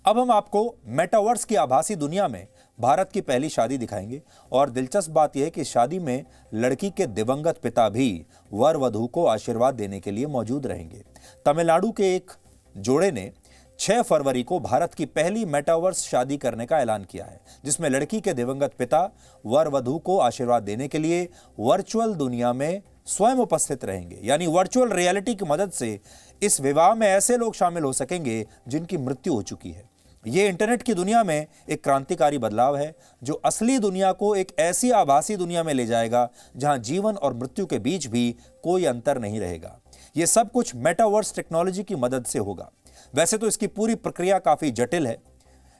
अब हम आपको मेटावर्स की आभासी दुनिया में भारत की पहली शादी दिखाएंगे और दिलचस्प बात यह है कि शादी में लड़की के दिवंगत पिता भी वर वधू को आशीर्वाद देने के लिए मौजूद रहेंगे। तमिलनाडु के एक जोड़े ने 6 फरवरी को भारत की पहली मेटावर्स शादी करने का ऐलान किया है, जिसमें लड़की के दिवंगत पिता वर वधू को आशीर्वाद देने के लिए वर्चुअल दुनिया में स्वयं उपस्थित रहेंगे। यानी वर्चुअल रियलिटी की मदद से इस विवाह में ऐसे लोग शामिल हो सकेंगे जिनकी मृत्यु हो चुकी है। ये इंटरनेट की दुनिया में एक क्रांतिकारी बदलाव है जो असली दुनिया को एक ऐसी आभासी दुनिया में ले जाएगा जहां जीवन और मृत्यु के बीच भी कोई अंतर नहीं रहेगा। यह सब कुछ मेटावर्स टेक्नोलॉजी की मदद से होगा। वैसे तो इसकी पूरी प्रक्रिया काफी जटिल है,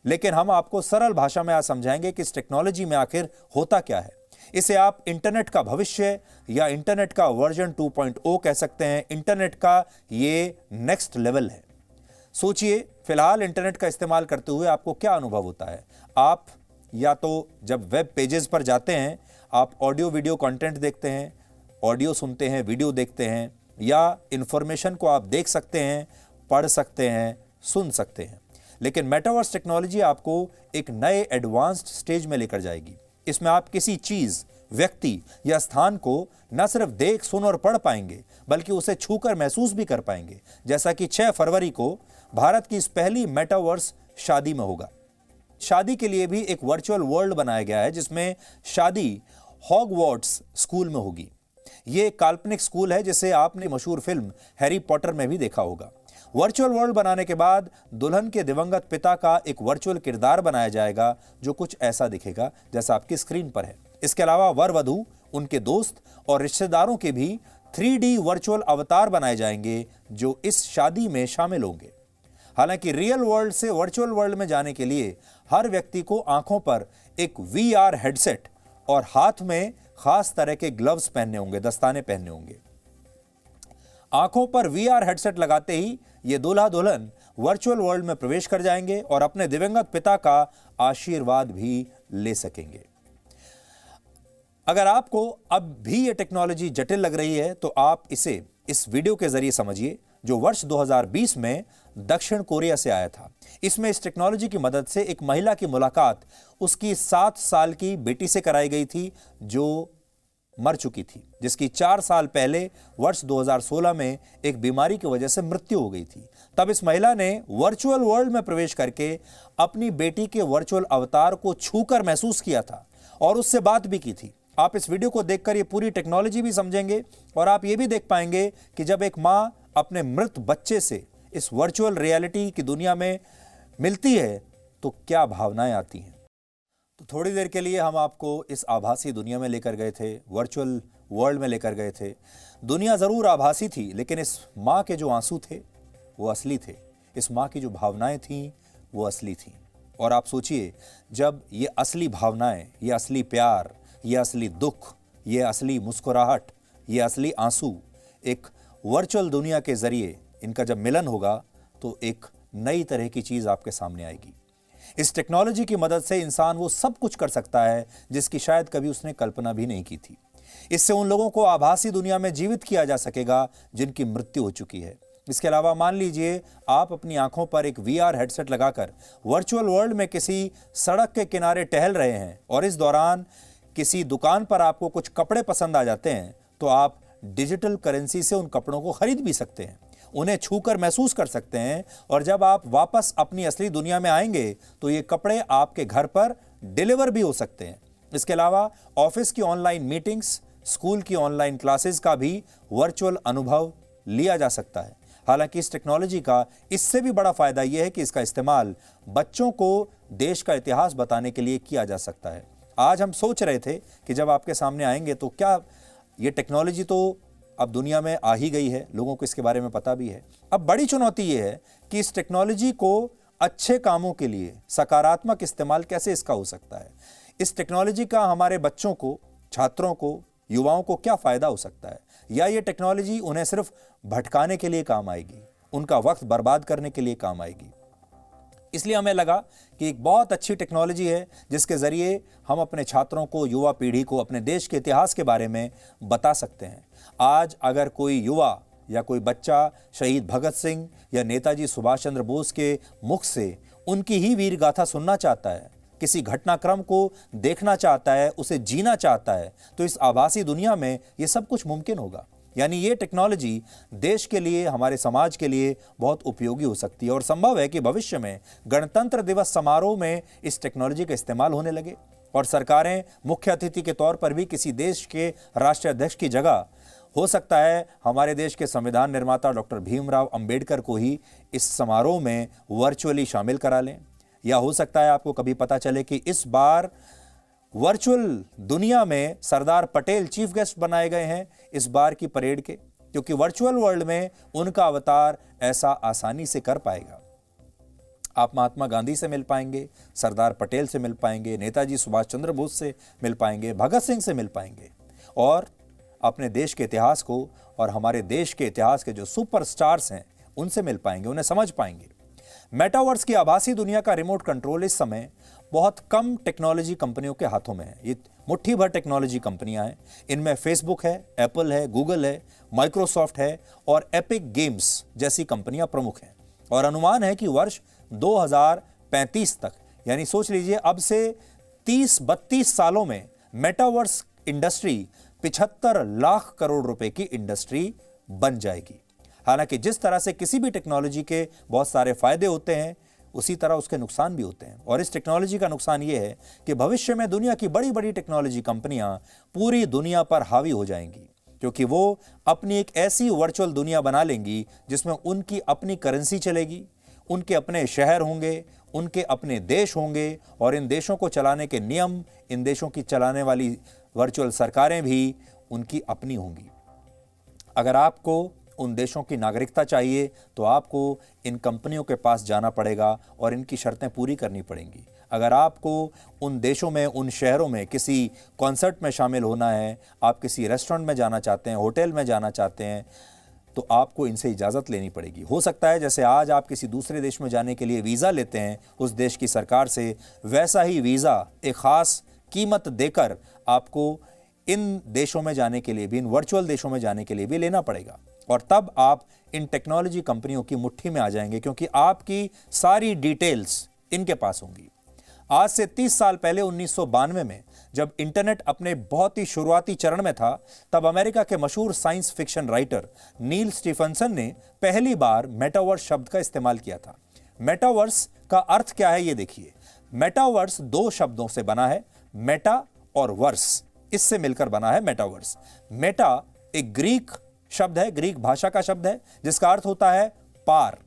लेकिन हम आपको सरल भाषा में आज समझाएंगे कि इस टेक्नोलॉजी में आखिर होता क्या है। इसे आप इंटरनेट का भविष्य या इंटरनेट का वर्जन 2.0 कह सकते हैं। इंटरनेट का ये नेक्स्ट लेवल है। सोचिए, फिलहाल इंटरनेट का इस्तेमाल करते हुए आपको क्या अनुभव होता है। आप या तो जब वेब पेजेस पर जाते हैं, आप ऑडियो वीडियो कंटेंट देखते हैं, ऑडियो सुनते हैं, वीडियो देखते हैं, या इंफॉर्मेशन को आप देख सकते हैं, पढ़ सकते हैं, सुन सकते हैं। लेकिन मेटावर्स टेक्नोलॉजी आपको एक नए एडवांस्ड स्टेज में लेकर जाएगी। इसमें आप किसी चीज, व्यक्ति या स्थान को न सिर्फ देख, सुन और पढ़ पाएंगे, बल्कि उसे छूकर महसूस भी कर पाएंगे, जैसा कि 6 फरवरी को भारत की इस पहली मेटावर्स शादी में होगा। शादी के लिए भी एक वर्चुअल वर्ल्ड बनाया गया है, जिसमें शादी हॉगवर्ट्स स्कूल में होगी। यह एक काल्पनिक स्कूल है जिसे आपने मशहूर फिल्म हैरी पॉटर में भी देखा होगा। वर्चुअल वर्ल्ड बनाने के बाद दुल्हन के दिवंगत पिता का एक वर्चुअल किरदार बनाया जाएगा जो कुछ ऐसा दिखेगा जैसा आपकी स्क्रीन पर है। इसके अलावा वर वधू, उनके दोस्त और रिश्तेदारों के भी 3D वर्चुअल अवतार बनाए जाएंगे जो इस शादी में शामिल होंगे। हालांकि रियल वर्ल्ड से वर्चुअल वर्ल्ड में जाने के लिए हर व्यक्ति को आंखों पर एक VR हेडसेट और हाथ में खास तरह के ग्लव्स पहनने होंगे, दस्ताने पहनने होंगे। आंखों पर VR हेडसेट लगाते ही ये दूल्हा दुल्हन वर्चुअल वर्ल्ड में प्रवेश कर जाएंगे और अपने दिवंगत पिता का आशीर्वाद भी ले सकेंगे। अगर आपको अब भी ये टेक्नोलॉजी जटिल लग रही है, तो आप इसे इस वीडियो के जरिए समझिए जो वर्ष 2020 में दक्षिण कोरिया से आया था। इसमें इस टेक्नोलॉजी की मदद से एक महिला की मुलाकात उसकी 7 साल की बेटी से कराई गई थी जो मर चुकी थी, जिसकी 4 साल पहले वर्ष 2016 में एक बीमारी की वजह से मृत्यु हो गई थी। तब इस महिला ने वर्चुअल वर्ल्ड में प्रवेश करके अपनी बेटी के वर्चुअल अवतार को छूकर महसूस किया था और उससे बात भी की थी। आप इस वीडियो को देखकर ये पूरी टेक्नोलॉजी भी समझेंगे और आप ये भी देख पाएंगे कि जब एक मां अपने मृत बच्चे से इस वर्चुअल रियलिटी की दुनिया में मिलती है तो क्या भावनाएं आती हैं। तो थोड़ी देर के लिए हम आपको इस आभासी दुनिया में लेकर गए थे, वर्चुअल वर्ल्ड में लेकर गए थे। दुनिया जरूर आभासी थी, लेकिन इस मां के जो आंसू थे वो असली थे। इस मां की जो भावनाएं थीं वो असली थीं। और आप सोचिए, जब ये असली भावनाएं, ये असली प्यार, ये असली दुख, ये असली मुस्कुराहट, ये असली आंसू एक वर्चुअल दुनिया के जरिए इनका जब मिलन होगा तो एक नई तरह की चीज आपके सामने आएगी। इस टेक्नोलॉजी की मदद से इंसान वो सब कुछ कर सकता है जिसकी शायद कभी उसने कल्पना भी नहीं की थी। इससे उन लोगों को आभासी दुनिया में जीवित किया जा सकेगा जिनकी मृत्यु हो चुकी है। इसके अलावा मान लीजिए आप अपनी आंखों पर एक VR हेडसेट लगाकर वर्चुअल वर्ल्ड में किसी सड़क के किनारे टहल रहे हैं और इस दौरान किसी दुकान पर आपको कुछ कपड़े पसंद आ जाते हैं, तो आप डिजिटल करेंसी से उन कपड़ों को खरीद भी सकते हैं, उन्हें छूकर महसूस कर सकते हैं और जब आप वापस अपनी असली दुनिया में आएंगे तो ये कपड़े आपके घर पर डिलीवर भी हो सकते हैं। इसके अलावा ऑफिस की ऑनलाइन मीटिंग्स, स्कूल की ऑनलाइन क्लासेस का भी वर्चुअल अनुभव लिया जा सकता है। हालांकि इस टेक्नोलॉजी का इससे भी बड़ा फायदा यह है कि इसका इस्तेमाल बच्चों को देश का इतिहास बताने के लिए किया जा सकता है। आज हम सोच रहे थे कि जब आपके सामने आएंगे तो क्या ये टेक्नोलॉजी तो अब दुनिया में आ ही गई है, लोगों को इसके बारे में पता भी है। अब बड़ी चुनौती ये है कि इस टेक्नोलॉजी को अच्छे कामों के लिए सकारात्मक इस्तेमाल कैसे इसका हो सकता है। इस टेक्नोलॉजी का हमारे बच्चों को, छात्रों को, युवाओं को क्या फायदा हो सकता है, या ये टेक्नोलॉजी उन्हें सिर्फ भटकाने के लिए काम आएगी, उनका वक्त बर्बाद करने के लिए काम आएगी। इसलिए हमें लगा कि एक बहुत अच्छी टेक्नोलॉजी है जिसके जरिए हम अपने छात्रों को, युवा पीढ़ी को अपने देश के इतिहास के बारे में बता सकते हैं। आज अगर कोई युवा या कोई बच्चा शहीद भगत सिंह या नेताजी सुभाष चंद्र बोस के मुख से उनकी ही वीर गाथा सुनना चाहता है, किसी घटनाक्रम को देखना चाहता है, उसे जीना चाहता है, तो इस आभासी दुनिया में ये सब कुछ मुमकिन होगा। यानी ये टेक्नोलॉजी देश के लिए, हमारे समाज के लिए बहुत उपयोगी हो सकती है और संभव है कि भविष्य में गणतंत्र दिवस समारोह में इस टेक्नोलॉजी का इस्तेमाल होने लगे और सरकारें मुख्य अतिथि के तौर पर भी किसी देश के राष्ट्रीय अध्यक्ष की जगह, हो सकता है हमारे देश के संविधान निर्माता डॉक्टर भीमराव अंबेडकर को ही इस समारोह में वर्चुअली शामिल करा लें। या हो सकता है आपको कभी पता चले कि इस बार वर्चुअल दुनिया में सरदार पटेल चीफ गेस्ट बनाए गए हैं इस बार की परेड के, क्योंकि वर्चुअल वर्ल्ड में उनका अवतार ऐसा आसानी से कर पाएगा। आप महात्मा गांधी से मिल पाएंगे, सरदार पटेल से मिल पाएंगे, नेताजी सुभाष चंद्र बोस से मिल पाएंगे, भगत सिंह से मिल पाएंगे और अपने देश के इतिहास को और हमारे देश के इतिहास के जो सुपरस्टार्स हैं उनसे मिल पाएंगे, उन्हें समझ पाएंगे। मेटावर्स की आभासी दुनिया का रिमोट कंट्रोल इस समय बहुत कम टेक्नोलॉजी कंपनियों के हाथों में है। ये मुट्ठी भर टेक्नोलॉजी कंपनियां हैं। इनमें फेसबुक है, एप्पल है, गूगल है, माइक्रोसॉफ्ट है और एपिक गेम्स जैसी कंपनियां प्रमुख हैं। और अनुमान है कि वर्ष 2035 तक, यानी सोच लीजिए अब से 30-32 सालों में मेटावर्स इंडस्ट्री 75 लाख करोड़ रुपए की इंडस्ट्री बन जाएगी। हालांकि जिस तरह से किसी भी टेक्नोलॉजी के बहुत सारे फायदे होते हैं, उसी तरह उसके नुकसान भी होते हैं। और इस टेक्नोलॉजी का नुकसान यह है कि भविष्य में दुनिया की बड़ी बड़ी टेक्नोलॉजी कंपनियां पूरी दुनिया पर हावी हो जाएंगी, क्योंकि वो अपनी एक ऐसी वर्चुअल दुनिया बना लेंगी जिसमें उनकी अपनी करेंसी चलेगी, उनके अपने शहर होंगे, उनके अपने देश होंगे और इन देशों को चलाने के नियम, इन देशों की चलाने वाली वर्चुअल सरकारें भी उनकी अपनी होंगी। अगर आपको उन देशों की नागरिकता चाहिए तो आपको इन कंपनियों के पास जाना पड़ेगा और इनकी शर्तें पूरी करनी पड़ेंगी। अगर आपको उन देशों में, उन शहरों में किसी कॉन्सर्ट में शामिल होना है, आप किसी रेस्टोरेंट में जाना चाहते हैं, होटल में जाना चाहते हैं, तो आपको इनसे इजाज़त लेनी पड़ेगी। हो सकता है जैसे आज आप किसी दूसरे देश में जाने के लिए वीज़ा लेते हैं उस देश की सरकार से, वैसा ही वीज़ा एक ख़ास कीमत देकर आपको इन देशों में जाने के लिए भी, इन वर्चुअल देशों में जाने के लिए भी लेना पड़ेगा। और तब आप इन टेक्नोलॉजी कंपनियों की मुट्ठी में आ जाएंगे, क्योंकि आपकी सारी डिटेल्स इनके पास होंगी। आज से 30 साल पहले 1992 में जब इंटरनेट अपने बहुत ही शुरुआती चरण में था, तब अमेरिका के मशहूर साइंस फिक्शन राइटर नील स्टीफनसन ने पहली बार मेटावर्स शब्द का इस्तेमाल किया था। मेटावर्स का अर्थ क्या है ये देखिए। मेटावर्स 2 शब्दों से बना है, मेटा और वर्स, इससे मिलकर बना है मेटावर्स। मेटा एक ग्रीक शब्द है, ग्रीक भाषा का शब्द है, जिसका अर्थ होता है पार,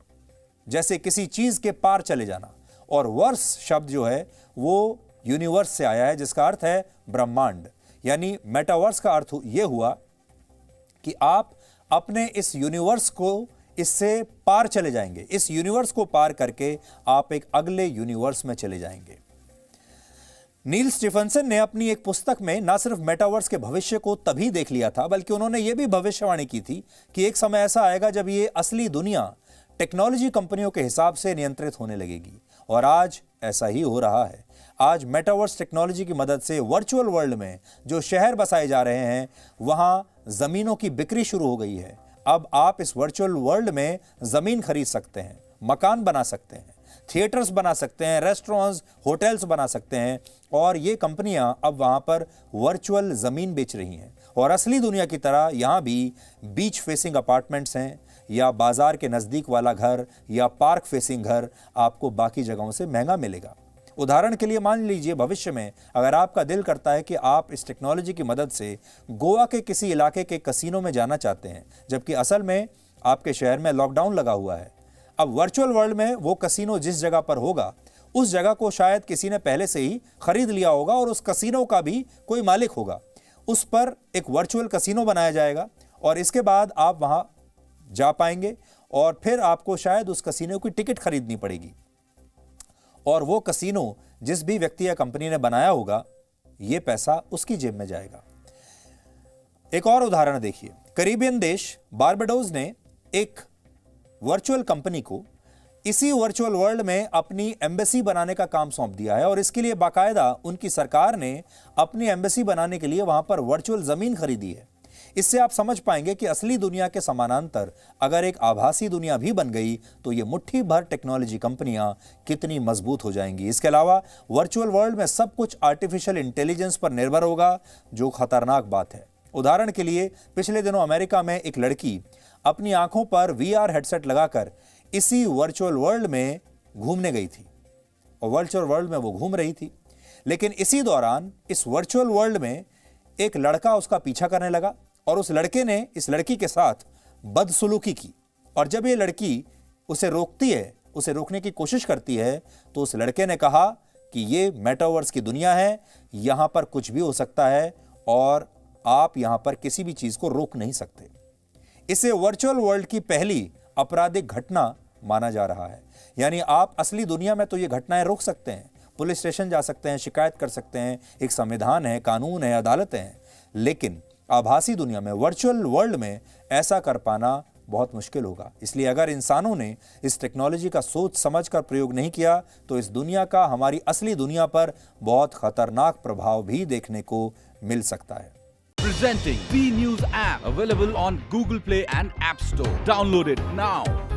जैसे किसी चीज के पार चले जाना। और वर्स शब्द जो है वो यूनिवर्स से आया है, जिसका अर्थ है ब्रह्मांड। यानी मेटावर्स का अर्थ यह हुआ कि आप अपने इस यूनिवर्स को, इससे पार चले जाएंगे। इस यूनिवर्स को पार करके आप एक अगले यूनिवर्स में चले जाएंगे। नील स्टीफनसन ने अपनी एक पुस्तक में न सिर्फ मेटावर्स के भविष्य को तभी देख लिया था, बल्कि उन्होंने यह भी भविष्यवाणी की थी कि एक समय ऐसा आएगा जब ये असली दुनिया टेक्नोलॉजी कंपनियों के हिसाब से नियंत्रित होने लगेगी। और आज ऐसा ही हो रहा है। आज मेटावर्स टेक्नोलॉजी की मदद से वर्चुअल वर्ल्ड में जो शहर बसाए जा रहे हैं, वहां जमीनों की बिक्री शुरू हो गई है। अब आप इस वर्चुअल वर्ल्ड में जमीन खरीद सकते हैं, मकान बना सकते हैं, थिएटर्स बना सकते हैं, रेस्टोरेंट्स, होटल्स बना सकते हैं। और ये कंपनियां अब वहां पर वर्चुअल जमीन बेच रही हैं। और असली दुनिया की तरह यहां भी बीच फेसिंग अपार्टमेंट्स हैं, या बाजार के नजदीक वाला घर, या पार्क फेसिंग घर आपको बाकी जगहों से महंगा मिलेगा। उदाहरण के लिए मान लीजिए भविष्य में अगर आपका दिल करता है कि आप इस टेक्नोलॉजी की मदद से गोवा के किसी इलाके के कसीनो में जाना चाहते हैं, जबकि असल में आपके शहर में लॉकडाउन लगा हुआ है। अब वर्चुअल वर्ल्ड में वो कसीनो जिस जगह पर होगा, उस जगह को शायद किसी ने पहले से ही खरीद लिया होगा और उस कसीनो का भी कोई मालिक होगा। उस पर एक वर्चुअल कसीनो बनाया जाएगा और इसके बाद आप वहां जा पाएंगे और फिर आपको शायद उस कसीनो की टिकट खरीदनी पड़ेगी और वो कसीनो जिस भी व्यक्ति या कंपनी ने बनाया होगा, ये पैसा उसकी जेब में जाएगा। एक और उदाहरण देखिए। कैरिबियन देश बारबाडोस ने एक वर्चुअल कंपनी को इसी वर्चुअल वर्ल्ड में अपनी एम्बेसी बनाने का काम सौंप दिया है और इसके लिए बाकायदा उनकी सरकार ने अपनी एम्बेसी बनाने के लिए वहां पर वर्चुअल जमीन खरीदी है। इससे आप समझ पाएंगे कि असली दुनिया के समानांतर अगर एक आभासी दुनिया भी बन गई तो ये मुट्ठी भर टेक्नोलॉजी कंपनियां कितनी मजबूत हो जाएंगी। इसके अलावा वर्चुअल वर्ल्ड में सब कुछ आर्टिफिशियल इंटेलिजेंस पर निर्भर होगा, जो खतरनाक बात है। उदाहरण के लिए पिछले दिनों अमेरिका में एक लड़की अपनी आंखों पर VR हेडसेट लगाकर इसी वर्चुअल वर्ल्ड में घूमने गई थी और वर्चुअल वर्ल्ड में वो घूम रही थी, लेकिन इसी दौरान इस वर्चुअल वर्ल्ड में एक लड़का उसका पीछा करने लगा और उस लड़के ने इस लड़की के साथ बदसलूकी की। और जब ये लड़की उसे रोकती है, उसे रोकने की कोशिश करती है, तो उस लड़के ने कहा कि ये मेटावर्स की दुनिया है, यहां पर कुछ भी हो सकता है और आप यहां पर किसी भी चीज को रोक नहीं सकते। इसे वर्चुअल वर्ल्ड की पहली आपराधिक घटना माना जा रहा है। यानी आप असली दुनिया में तो ये घटनाएं रोक सकते हैं, पुलिस स्टेशन जा सकते हैं, शिकायत कर सकते हैं, एक संविधान है, कानून है, अदालतें हैं, लेकिन आभासी दुनिया में, वर्चुअल वर्ल्ड में ऐसा कर पाना बहुत मुश्किल होगा। इसलिए अगर इंसानों ने इस टेक्नोलॉजी का सोच समझ कर प्रयोग नहीं किया तो इस दुनिया का हमारी असली दुनिया पर बहुत खतरनाक प्रभाव भी देखने को मिल सकता है। Presenting V News app, available on Google Play and App Store. Download it now.